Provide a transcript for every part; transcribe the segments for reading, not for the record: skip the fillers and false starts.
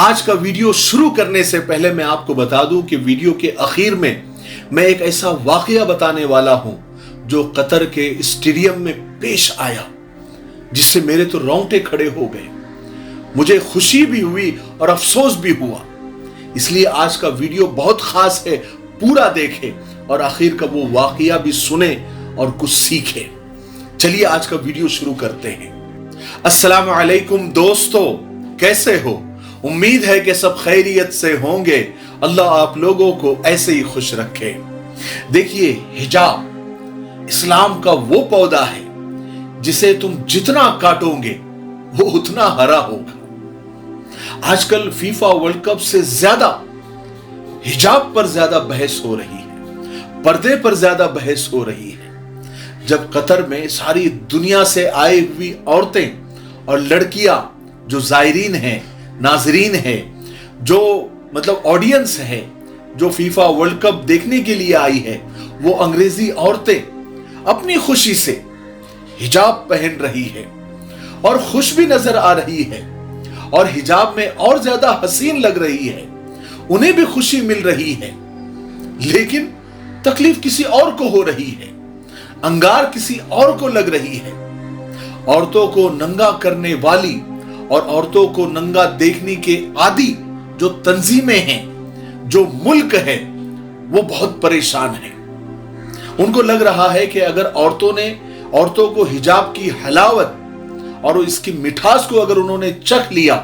आज का वीडियो शुरू करने से पहले मैं आपको बता दूं कि वीडियो के आखिर में मैं एक ऐसा वाकया बताने वाला हूं जो कतर के स्टेडियम में पेश आया, जिससे मेरे तो रोंगटे खड़े हो गए। मुझे खुशी भी हुई और अफसोस भी हुआ। इसलिए आज का वीडियो बहुत खास है, पूरा देखें और आखिर का वो वाकया भी सुने और कुछ सीखें। चलिए आज का वीडियो शुरू करते हैं। अस्सलाम वालेकुम दोस्तों, कैसे हो? उम्मीद है कि सब खैरियत से होंगे। अल्लाह आप लोगों को ऐसे ही खुश रखे। देखिए, हिजाब इस्लाम का वो पौधा है जिसे तुम जितना काटोगे वो उतना हरा होगा। आजकल फीफा वर्ल्ड कप से ज्यादा हिजाब पर ज्यादा बहस हो रही है, पर्दे पर ज्यादा बहस हो रही है। जब कतर में सारी दुनिया से आई हुई औरतें और लड़कियां जो जायरीन हैं, नाजरीन है, जो मतलब ऑडियंस है, जो फीफा वर्ल्ड कप देखने के लिए आई है, वो अंग्रेजी औरतें अपनी खुशी से हिजाब पहन रही है और खुश भी नजर आ रही है और हिजाब में और ज्यादा हसीन लग रही है। उन्हें भी खुशी मिल रही है, लेकिन तकलीफ किसी और को हो रही है, अंगार किसी और को लग रही है। औरतों को नंगा करने वाली और औरतों को नंगा देखने के आदि जो तंजीमें हैं, जो मुल्क है, वो बहुत परेशान है। उनको लग रहा है कि अगर औरतों को हिजाब की हलावत और इसकी मिठास को अगर उन्होंने चख लिया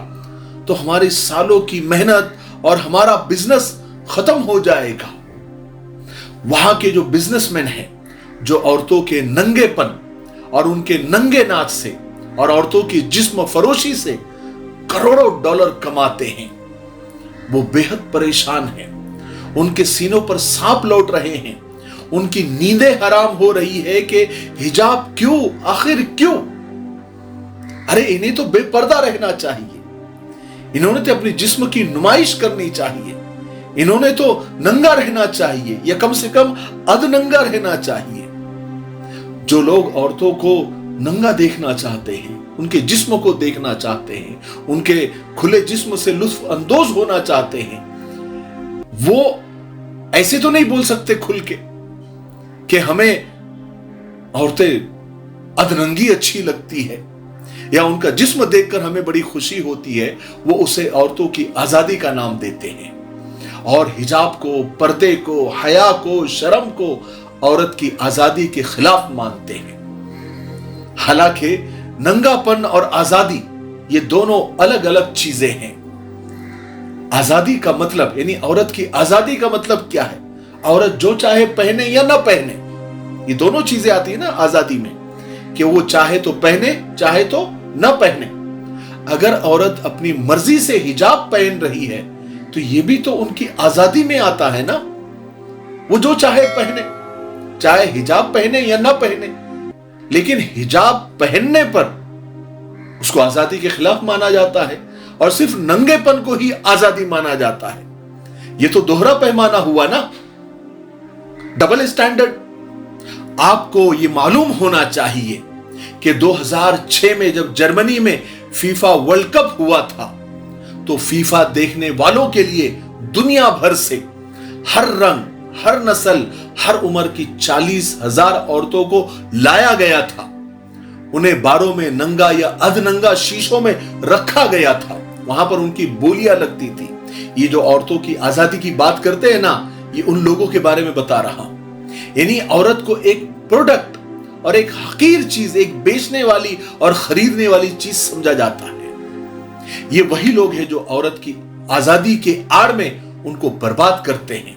तो हमारी सालों की मेहनत और हमारा बिजनेस खत्म हो जाएगा। वहां के जो बिजनेसमैन हैं, जो औरतों के नंगेपन और उनके नंगे नाच से और औरतों की जिस्म फरोशी से करोड़ों डॉलर कमाते हैं, वो बेहद परेशान हैं। उनके सीनों पर सांप लौट रहे हैं, उनकी नींदें हराम हो रही है कि हिजाब क्यों, आखिर क्यों? अरे इन्हें तो बेपर्दा रहना चाहिए, इन्होंने तो अपनी जिस्म की नुमाइश करनी चाहिए, इन्होंने तो नंगा रहना चाहिए या कम से कम अधनंगा रहना चाहिए। जो लोग औरतों को नंगा देखना चाहते हैं, उनके जिस्म को देखना चाहते हैं, उनके खुले जिस्म से लुत्फ अंदोज होना चाहते हैं, वो ऐसे तो नहीं बोल सकते खुल के कि हमें औरतें अधनंगी अच्छी लगती है या उनका जिस्म देखकर हमें बड़ी खुशी होती है। वो उसे औरतों की आजादी का नाम देते हैं और हिजाब को, पर्दे को, हया को, शर्म को औरत की आजादी के खिलाफ मानते हैं। हालांकि नंगापन और आजादी ये दोनों अलग अलग चीजें हैं। आजादी का मतलब यानी औरत की आजादी का मतलब क्या है? औरत जो चाहे पहने या ना पहने, ये दोनों चीजें आती है ना आजादी में, कि वो चाहे तो पहने, चाहे तो ना पहने। अगर औरत अपनी मर्जी से हिजाब पहन रही है तो ये भी तो उनकी आजादी में आता है ना। वो जो चाहे पहने, चाहे हिजाब पहने या ना पहने, लेकिन हिजाब पहनने पर उसको आजादी के खिलाफ माना जाता है और सिर्फ नंगेपन को ही आजादी माना जाता है। यह तो दोहरा पैमाना हुआ ना, डबल स्टैंडर्ड। आपको यह मालूम होना चाहिए कि 2006 में जब जर्मनी में फीफा वर्ल्ड कप हुआ था तो फीफा देखने वालों के लिए दुनिया भर से हर रंग, हर नस्ल, हर उम्र की 40,000 औरतों को लाया गया था। उन्हें बारों में नंगा या अधनंगा शीशों में रखा गया था, वहां पर उनकी बोलियां लगती थी। ये जो औरतों की आजादी की बात करते हैं ना, ये उन लोगों के बारे में बता रहा हूं। यानी औरत को एक प्रोडक्ट और एक हकीर चीज, एक बेचने वाली और खरीदने वाली चीज समझा जाता है। ये वही लोग हैं जो औरत की आजादी के आड़ में उनको बर्बाद करते हैं,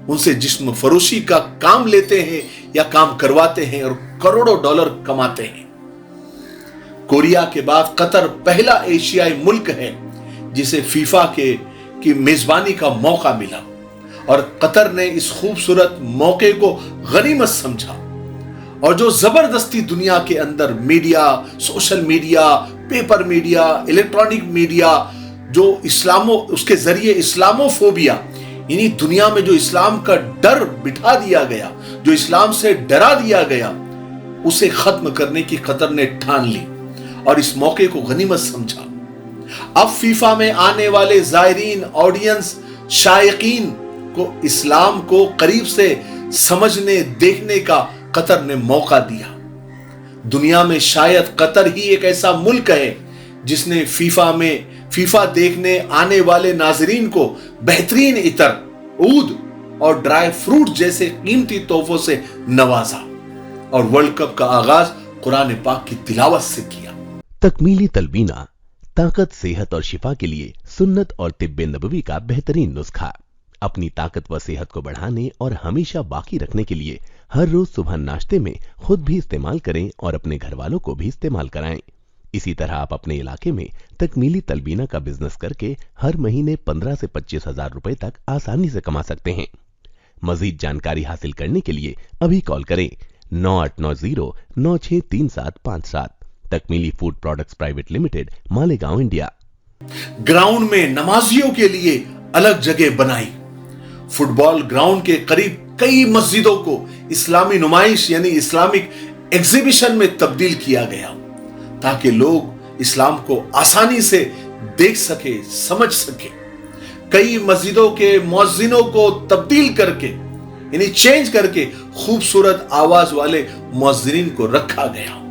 उनसे जिस्म फरोशी का काम लेते हैं या काम करवाते हैं और करोड़ों डॉलर कमाते हैं। कोरिया के बाद कतर पहला एशियाई मुल्क है जिसे फीफा की मेजबानी का मौका मिला और कतर ने इस खूबसूरत मौके को गनीमत समझा और जो जबरदस्ती दुनिया के अंदर media, social media, paper media, electronic media, जो उसके जरिए इस्लामोफोबिया यानी दुनिया में जो इस्लाम का डर बिठा दिया गया, जो इस्लाम से डरा दिया गया, उसे खत्म करने की कतर ने ठान ली और इस मौके को गनीमत समझा। अब फीफा में आने वाले जायरीन, ऑडियंस, शायकीन को इस्लाम को करीब से समझने, देखने का कतर ने मौका दिया। दुनिया में शायद कतर ही एक ऐसा मुल्क है जिसने फीफा देखने आने वाले नाजरीन को बेहतरीन इतर, ऊद और ड्राई फ्रूट जैसे कीमती तोहफों से नवाजा और वर्ल्ड कप का आगाज कुरान पाक की तिलावत से किया। तकमीली तलबीना, ताकत, सेहत और शिफा के लिए सुन्नत और तिब्बे नबवी का बेहतरीन नुस्खा। अपनी ताकत व सेहत को बढ़ाने और हमेशा बाकी रखने के लिए हर रोज सुबह नाश्ते में खुद भी इस्तेमाल करें और अपने घर वालों को भी इस्तेमाल कराएं। इसी तरह आप अपने इलाके में तकमीली तलबीना का बिजनेस करके हर महीने 15 से 25 हजार रुपए तक आसानी से कमा सकते हैं। मजीद जानकारी हासिल करने के लिए अभी कॉल करें 9890963757। Takmeeli food products private limited, Malegaon, India. Ground में नमाजियों के लिए अलग जगह बनाई। फुटबॉल ग्राउंड के करीब कई मस्जिदों को इस्लामी नुमाइश यानी इस्लामिक एग्जीबिशन में तब्दील किया गया ताकि लोग इस्लाम को आसानी से देख सके, समझ सके। कई मस्जिदों के मुअज्जिनों को तब्दील करके यानी चेंज करके खूबसूरत आवाज वाले मुअज्जिनीन को रखा गया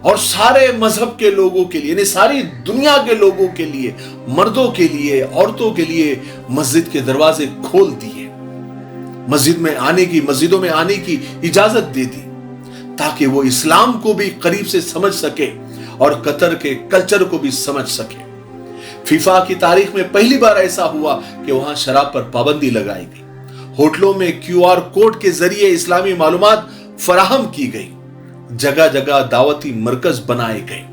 और सारे मजहब के लोगों के लिए यानी सारी दुनिया के लोगों के लिए, मर्दों के लिए, औरतों के लिए मस्जिद के दरवाजे खोल दिए। मस्जिदों में आने की इजाजत दे दी ताकि वो इस्लाम को भी करीब से समझ सके और कतर के कल्चर को भी समझ सके। फीफा की तारीख में पहली बार ऐसा हुआ कि वहां शराब पर पाबंदी लगाई गई। होटलों में QR कोड के जरिए इस्लामी मालूमात फराहम की गई। जगह जगह दावती मरकज बनाए गए।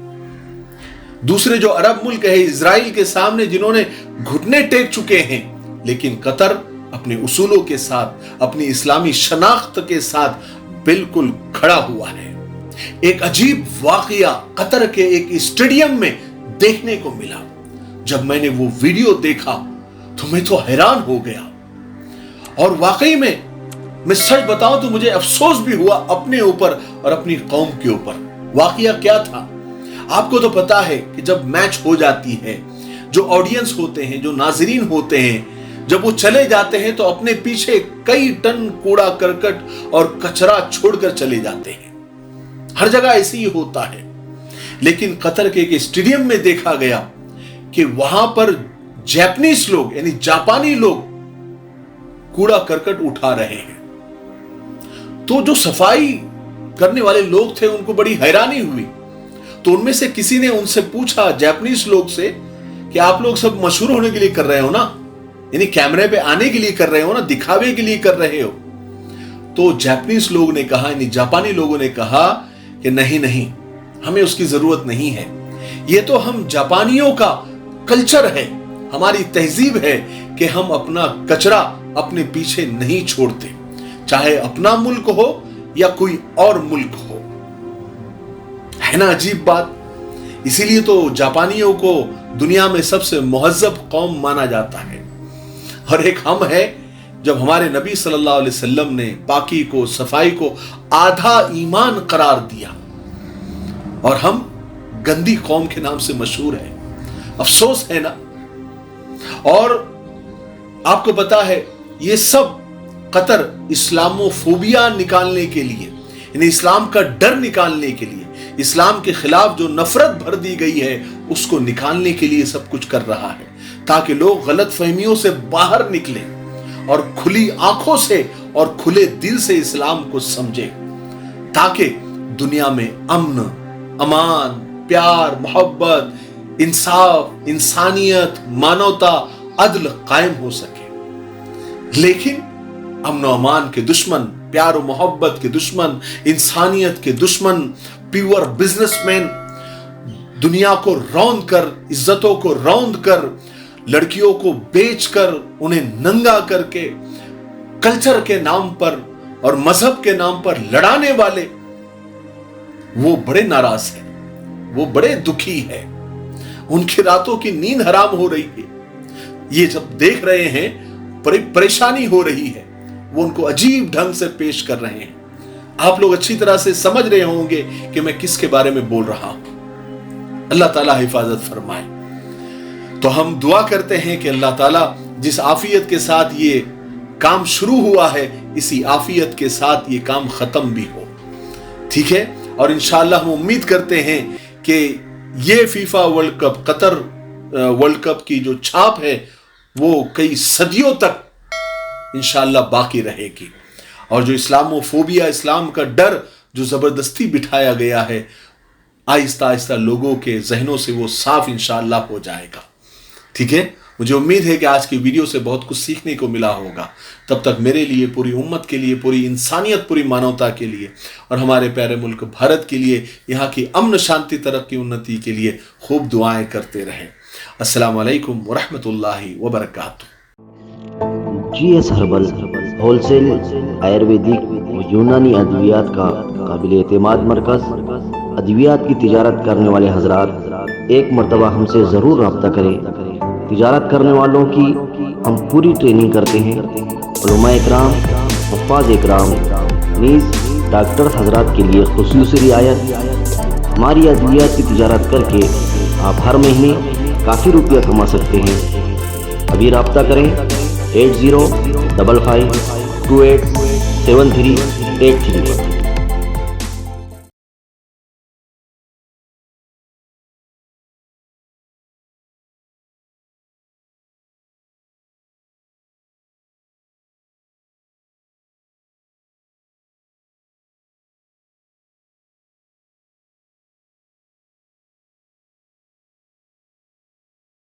दूसरे जो अरब मुल्क है इजराइल के सामने जिन्होंने घुटने टेक चुके हैं, लेकिन कतर अपने उसूलों के साथ, अपनी इस्लामी शनाख्त के साथ बिल्कुल खड़ा हुआ है। एक अजीब वाकया कतर के एक स्टेडियम में देखने को मिला। जब मैंने वो वीडियो देखा तो मैं तो हैरान हो गया और वाकई में मैं सच बताऊं तो मुझे अफसोस भी हुआ अपने ऊपर और अपनी कौम के ऊपर। वाकया क्या था आपको तो पता है कि जब मैच हो जाती है, जो ऑडियंस होते हैं, जो नाजरीन होते हैं, जब वो चले जाते हैं तो अपने पीछे कई टन कूड़ा करकट और कचरा छोड़कर चले जाते हैं। हर जगह ऐसे ही होता है। लेकिन कतर के एक स्टेडियम में देखा गया कि वहां पर जापानीज लोग यानी जापानी लोग कूड़ा करकट उठा रहे हैं। तो जो सफाई करने वाले लोग थे उनको बड़ी हैरानी हुई। तो उनमें से किसी ने उनसे पूछा, जापानीज लोग से, कि आप लोग सब मशहूर होने के लिए कर रहे हो ना, यानी कैमरे पे आने के लिए कर रहे हो ना, दिखावे के लिए कर रहे हो। तो जापानीज लोग ने कहा, यानी जापानी लोगों ने कहा कि नहीं नहीं, हमें उसकी जरूरत नहीं है। ये तो हम जापानियों का कल्चर है, हमारी तहजीब है कि हम अपना कचरा अपने पीछे नहीं छोड़ते, चाहे अपना मुल्क हो या कोई और मुल्क हो। है ना अजीब बात। इसीलिए तो जापानियों को दुनिया में सबसे मुहज्जब कौम माना जाता है। और एक हम है, जब हमारे नबी सल्लल्लाहु अलैहि वसल्लम ने पाकी को, सफाई को आधा ईमान करार दिया और हम गंदी कौम के नाम से मशहूर है। अफसोस है ना। और आपको पता है ये सब कतर इस्लामोफोबिया निकालने के लिए, यानी इस्लाम का डर निकालने के लिए, इस्लाम के खिलाफ जो नफरत भर दी गई है उसको निकालने के लिए सब कुछ कर रहा है, ताकि लोग गलत फहमियों से बाहर निकले और खुली आंखों से और खुले दिल से इस्लाम को समझे, ताकि दुनिया में अमन, अमान, प्यार, मोहब्बत, इंसाफ, इंसानियत, मानवता, अदल कायम हो सके। लेकिन अमन अमान के दुश्मन, प्यार और मोहब्बत के दुश्मन, इंसानियत के दुश्मन, प्योर बिजनेसमैन दुनिया को रौंद कर, इज्जतों को रौंद कर, लड़कियों को बेचकर, उन्हें नंगा करके, कल्चर के नाम पर और मजहब के नाम पर लड़ाने वाले, वो बड़े नाराज हैं, वो बड़े दुखी हैं, उनकी रातों की नींद हराम हो रही है। ये जब देख रहे हैं, परेशानी हो रही है, वो उनको अजीब ढंग से पेश कर रहे हैं। आप लोग अच्छी तरह से समझ रहे होंगे कि मैं किसके बारे में बोल रहा हूं। अल्लाह ताला हिफाजत फरमाए। तो हम दुआ करते हैं कि अल्लाह ताला जिस आफियत के साथ ये काम शुरू हुआ है, इसी आफियत के साथ ये काम खत्म भी हो, ठीक है। और इंशाअल्लाह हम उम्मीद करते हैं कि ये FIFA world cup, Qatar world cup की जो छाप है वो कई सदियों तक इंशाअल्लाह बाकी रहेगी। और जो इस्लामोफोबिया, इस्लाम का डर जो जबरदस्ती बिठाया गया है, आहिस्ता आहिस्ता लोगों के जहनों से वो साफ इंशाअल्लाह हो जाएगा, ठीक है। मुझे उम्मीद है कि आज की वीडियो से बहुत कुछ सीखने को मिला होगा। तब तक मेरे लिए, पूरी उम्मत के लिए, पूरी इंसानियत, पूरी मानवता के लिए और हमारे प्यारे मुल्क भारत के लिए, यहाँ की अमन, शांति, तरक्की, उन्नति के लिए खूब दुआएं करते रहें। अस्सलाम वालेकुम व रहमतुल्लाहि व बरकातुहू। GS हर्बल होलसेल आयुर्वेदिक व यूनानी अद्वियात का काबिल एतमाद मरकज़। अद्वियात की तिजारत करने वाले हजरात एक मरतबा हमसे ज़रूर रब्ता करें। तिजारत करने वालों की हम पूरी ट्रेनिंग करते हैं। उलमाए इकराम, हुफ़ाज़ इकराम, नीज़ डॉक्टर्स हजरात के लिए खुसूसी रियायत। हमारी अद्वियात की तिजारत करके आप हर महीने काफ़ी रुपया कमा सकते हैं। अभी रब्ता करें 8055287383 पर।